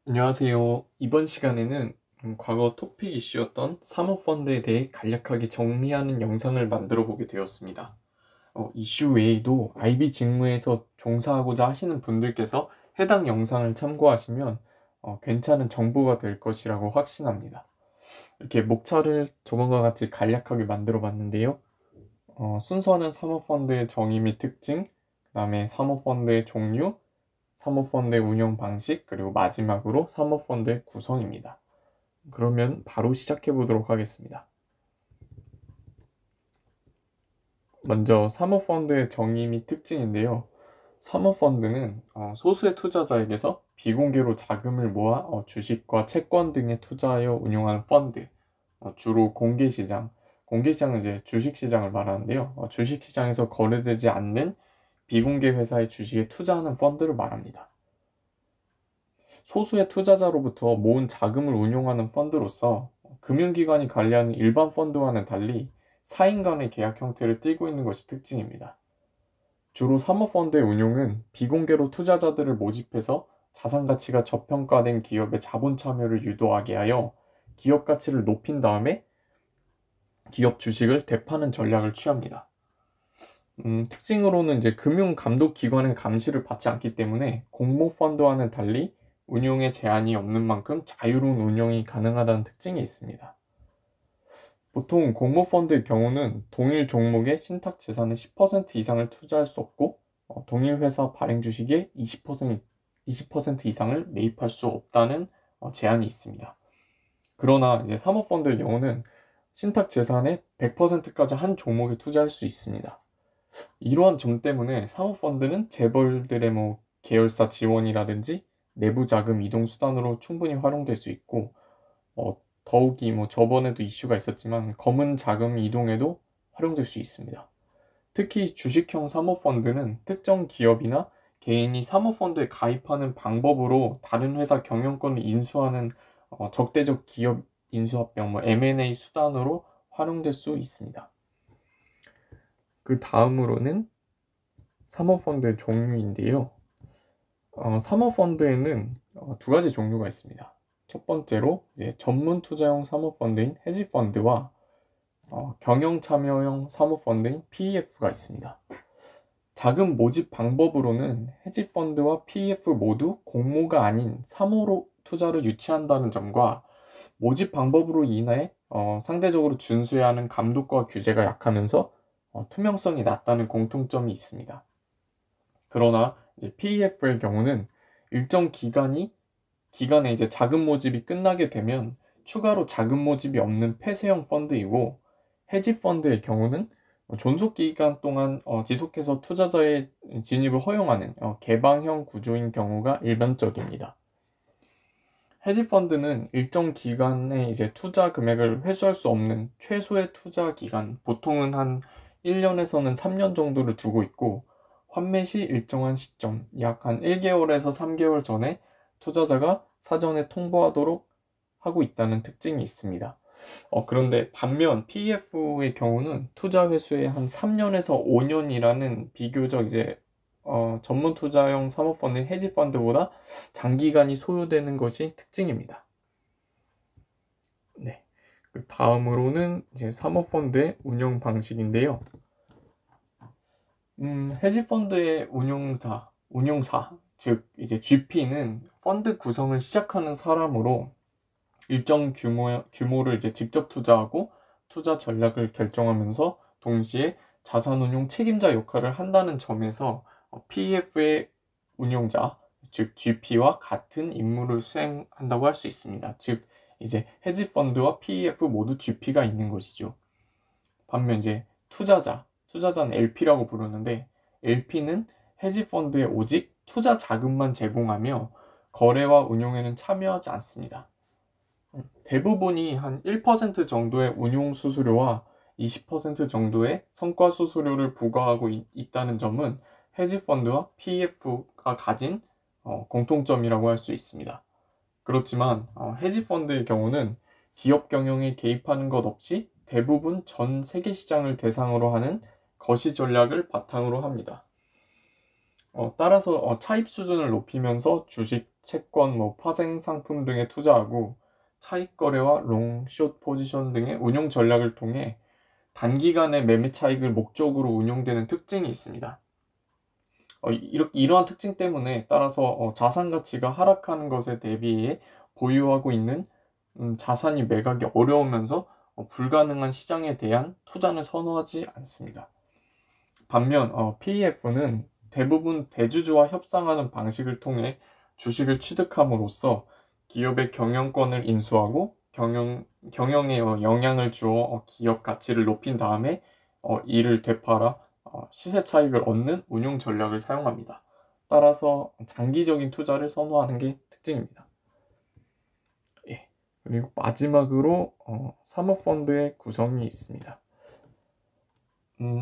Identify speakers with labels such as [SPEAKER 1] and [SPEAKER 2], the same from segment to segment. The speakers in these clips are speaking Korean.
[SPEAKER 1] 안녕하세요. 이번 시간에는 과거 토픽 이슈였던 사모펀드에 대해 간략하게 정리하는 영상을 만들어 보게 되었습니다. 이슈 외에도 IB 직무에서 종사하고자 하시는 분들께서 해당 영상을 참고하시면 괜찮은 정보가 될 것이라고 확신합니다. 이렇게 목차를 저번과 같이 간략하게 만들어 봤는데요. 순서는 사모펀드의 정의 및 특징, 그 다음에 사모펀드의 종류, 사모펀드의 운영 방식, 그리고 마지막으로 사모펀드의 구성입니다. 그러면 바로 시작해 보도록 하겠습니다. 먼저 사모펀드의 정의 및 특징인데요. 사모펀드는 소수의 투자자에게서 비공개로 자금을 모아 주식과 채권 등에 투자하여 운용하는 펀드, 주로 공개시장, 공개시장은 이제 주식시장을 말하는데요. 주식시장에서 거래되지 않는 비공개 회사의 주식에 투자하는 펀드를 말합니다. 소수의 투자자로부터 모은 자금을 운용하는 펀드로서 금융기관이 관리하는 일반 펀드와는 달리 4인 간의 계약 형태를 띠고 있는 것이 특징입니다. 주로 사모펀드의 운용은 비공개로 투자자들을 모집해서 자산 가치가 저평가된 기업의 자본 참여를 유도하게 하여 기업 가치를 높인 다음에 기업 주식을 되파는 전략을 취합니다. 특징으로는 이제 금융감독기관의 감시를 받지 않기 때문에 공모펀드와는 달리 운용에 제한이 없는 만큼 자유로운 운용이 가능하다는 특징이 있습니다. 보통 공모펀드의 경우는 동일 종목의 신탁 재산의 10% 이상을 투자할 수 없고 동일 회사 발행 주식의 20% 이상을 매입할 수 없다는 제한이 있습니다. 그러나 이제 사모펀드의 경우는 신탁 재산의 100%까지 한 종목에 투자할 수 있습니다. 이러한 점 때문에 사모펀드는 재벌들의 계열사 지원이라든지 내부 자금 이동 수단으로 충분히 활용될 수 있고, 더욱이 저번에도 이슈가 있었지만 검은 자금 이동에도 활용될 수 있습니다. 특히 주식형 사모펀드는 특정 기업이나 개인이 사모펀드에 가입하는 방법으로 다른 회사 경영권을 인수하는 적대적 기업 인수합병 M&A 수단으로 활용될 수 있습니다. 그 다음으로는 사모펀드의 종류인데요. 사모펀드에는 두 가지 종류가 있습니다. 첫 번째로 이제 전문 투자형 사모펀드인 헤지펀드와 경영 참여형 사모펀드인 PEF가 있습니다. 자금 모집 방법으로는 헤지펀드와 PEF 모두 공모가 아닌 사모로 투자를 유치한다는 점과 모집 방법으로 인해 상대적으로 준수해야 하는 감독과 규제가 약하면서 투명성이 낮다는 공통점이 있습니다. 그러나 이제 PEF의 경우는 일정 기간에 이제 자금 모집이 끝나게 되면 추가로 자금 모집이 없는 폐쇄형 펀드이고, 헤지 펀드의 경우는 존속 기간 동안 지속해서 투자자의 진입을 허용하는 개방형 구조인 경우가 일반적입니다. 헤지 펀드는 일정 기간에 이제 투자 금액을 회수할 수 없는 최소의 투자 기간, 보통은 한 1년에서는 3년 정도를 두고 있고, 환매 시 일정한 시점, 약 한 1개월에서 3개월 전에 투자자가 사전에 통보하도록 하고 있다는 특징이 있습니다. 그런데 반면 PEF의 경우는 투자 회수에 한 3년에서 5년이라는 비교적 이제 전문 투자형 사모펀드 헤지 펀드보다 장기간이 소요되는 것이 특징입니다. 네. 그 다음으로는 이제 사모펀드의 운영 방식인데요. 헤지 펀드의 운용사, 즉 이제 GP는 펀드 구성을 시작하는 사람으로 일정 규모를 이제 직접 투자하고 투자 전략을 결정하면서 동시에 자산 운용 책임자 역할을 한다는 점에서 PEF의 운용자, 즉 GP와 같은 임무를 수행한다고 할 수 있습니다. 즉 이제 헤지 펀드와 PEF 모두 GP가 있는 것이죠. 반면 이제 투자자는 LP라고 부르는데, LP는 헤지 펀드에 오직 투자 자금만 제공하며 거래와 운용에는 참여하지 않습니다. 대부분이 한 1% 정도의 운용 수수료와 20% 정도의 성과 수수료를 부과하고 있다는 점은 헤지 펀드와 PEF가 가진 공통점이라고 할 수 있습니다. 그렇지만 헤지 펀드의 경우는 기업 경영에 개입하는 것 없이 대부분 전 세계 시장을 대상으로 하는 거시 전략을 바탕으로 합니다. 따라서 차입 수준을 높이면서 주식, 채권, 파생 상품 등에 투자하고 차익 거래와 롱, 숏 포지션 등의 운용 전략을 통해 단기간의 매매 차익을 목적으로 운용되는 특징이 있습니다. 이러한 특징 때문에 따라서 자산 가치가 하락하는 것에 대비해 보유하고 있는 자산이 매각이 어려우면서 불가능한 시장에 대한 투자는 선호하지 않습니다. 반면 PEF는 대부분 대주주와 협상하는 방식을 통해 주식을 취득함으로써 기업의 경영권을 인수하고 경영에 영향을 주어 기업 가치를 높인 다음에 이를 되팔아 시세 차익을 얻는 운용 전략을 사용합니다. 따라서 장기적인 투자를 선호하는 게 특징입니다. 예. 그리고 마지막으로 사모펀드의 구성이 있습니다.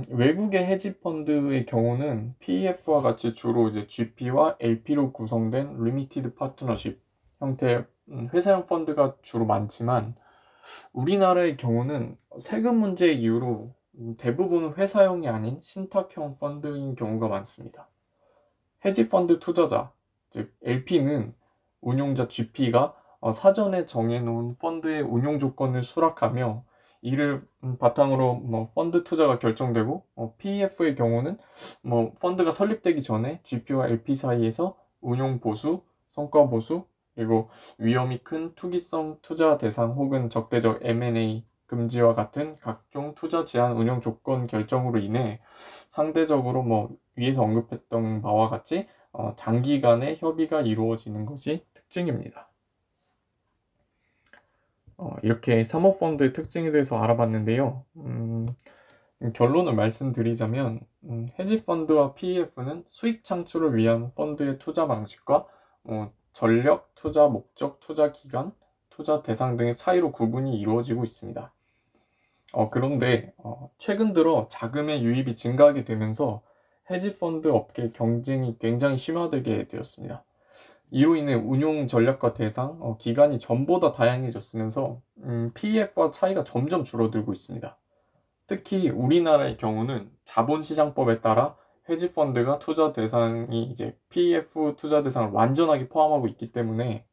[SPEAKER 1] 외국의 헤지펀드의 경우는 PEF와 같이 주로 이제 GP와 LP로 구성된 리미티드 파트너십 형태의 회사형 펀드가 주로 많지만 우리나라의 경우는 세금 문제 이유로 대부분은 회사형이 아닌 신탁형 펀드인 경우가 많습니다. 헤지펀드 투자자, 즉 LP는 운용자 GP가 사전에 정해놓은 펀드의 운용 조건을 수락하며 이를 바탕으로 펀드 투자가 결정되고 PEF의 경우는 펀드가 설립되기 전에 GP와 LP 사이에서 운용 보수, 성과 보수, 그리고 위험이 큰 투기성 투자 대상 혹은 적대적 M&A 금지와 같은 각종 투자 제한 운용 조건 결정으로 인해 상대적으로 위에서 언급했던 바와 같이 장기간의 협의가 이루어지는 것이 특징입니다. 이렇게 사모펀드의 특징에 대해서 알아봤는데요. 결론을 말씀드리자면 헤지펀드와 PEF는 수익 창출을 위한 펀드의 투자 방식과 전력, 투자 목적, 투자 기간, 투자 대상 등의 차이로 구분이 이루어지고 있습니다. 그런데 최근 들어 자금의 유입이 증가하게 되면서 헤지펀드 업계 경쟁이 굉장히 심화되게 되었습니다. 이로 인해 운용 전략과 대상, 기간이 전보다 다양해졌으면서 PEF와 차이가 점점 줄어들고 있습니다. 특히 우리나라의 경우는 자본시장법에 따라 헤지펀드가 투자 대상이 이제 PEF 투자 대상을 완전하게 포함하고 있기 때문에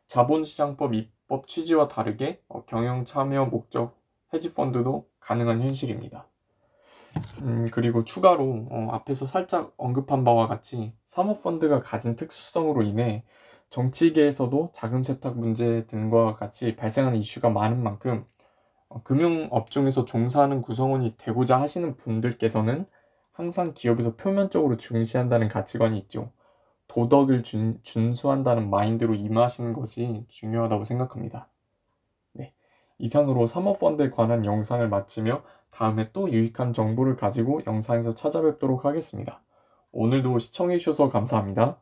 [SPEAKER 1] 자본시장법 입법 취지와 다르게 경영 참여 목적 헤지펀드도 가능한 현실입니다. 그리고 추가로 앞에서 살짝 언급한 바와 같이 사모펀드가 가진 특수성으로 인해 정치계에서도 자금 세탁 문제 등과 같이 발생하는 이슈가 많은 만큼 금융업종에서 종사하는 구성원이 되고자 하시는 분들께서는 항상 기업에서 표면적으로 중시한다는 가치관이 있죠. 도덕을 준수한다는 마인드로 임하시는 것이 중요하다고 생각합니다. 네, 이상으로 사모펀드에 관한 영상을 마치며 다음에 또 유익한 정보를 가지고 영상에서 찾아뵙도록 하겠습니다. 오늘도 시청해주셔서 감사합니다.